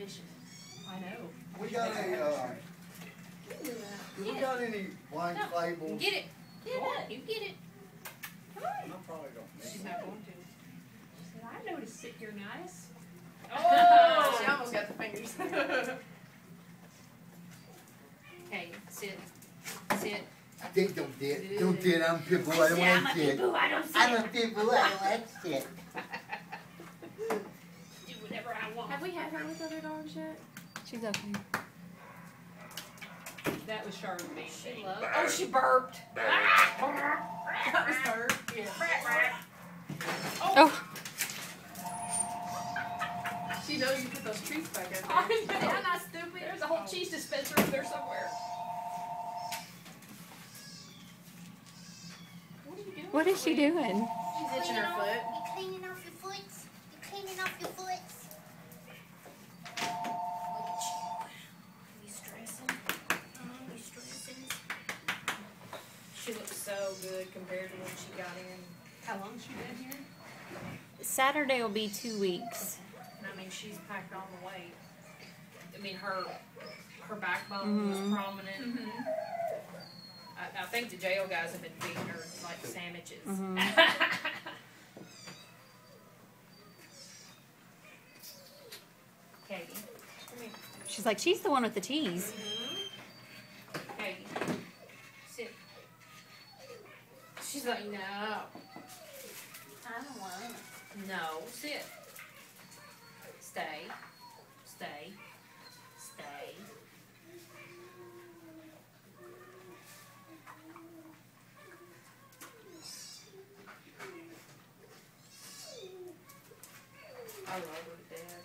fishing. I know. We got a, do we got any blank labels? Get it. Get it. You get it. I probably don't need She's it. not going to. She said, I know to sit here nice. Oh! She almost got the fingers. Okay, sit. Sit. I think don't did, I'm people, I don't want to sit. I don't sit. I'm a people, I don't like sit. Do whatever I want. Have we had her with other dogs yet? She's okay. That was Charlotte Main. She loves. Oh, she burped. That was her. Yeah. Oh. She knows you put those treats back in there. I know. Yeah, not stupid. There's a whole cheese dispenser in there somewhere. What are you doing? What is she doing? She's itching her foot. You cleaning off your foot? You cleaning off your foot? Look at you. You stressing? You stressing? She looks so good compared to when she got in. How long's she been here? Saturday will be 2 weeks. And I mean, she's packed on the weight. I mean, her backbone was prominent. Mm-hmm. I think the jail guys have been feeding her like sandwiches. Katie, come here. She's like, she's the one with the teas. Katie, sit. She's like, no. I don't want it. No, sit. Stay. Stay. Stay. I love her to death.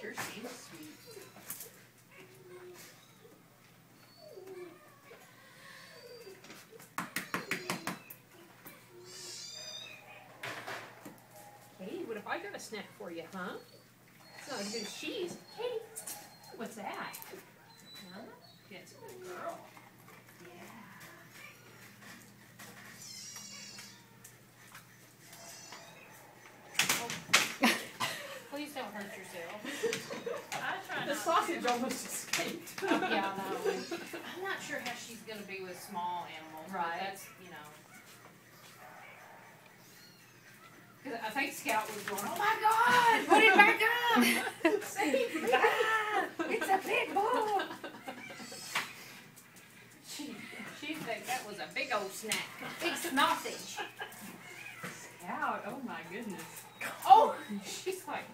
Sure seems sweet. Katie, what if I got a snack for you, huh? It's not as good as cheese. Katie, what's that? Huh? That's a good girl. Please don't hurt yourself. I try The not sausage almost escaped. to. Yeah, I know. I'm not sure how she's gonna be with small animals. but Right. That's, you know. 'Cause I think Scout was going, oh my God, put it back up! Save me! It's a big ball! She thinks that was a big old snack. Big sausage. Scout, oh my goodness. Oh, she's like,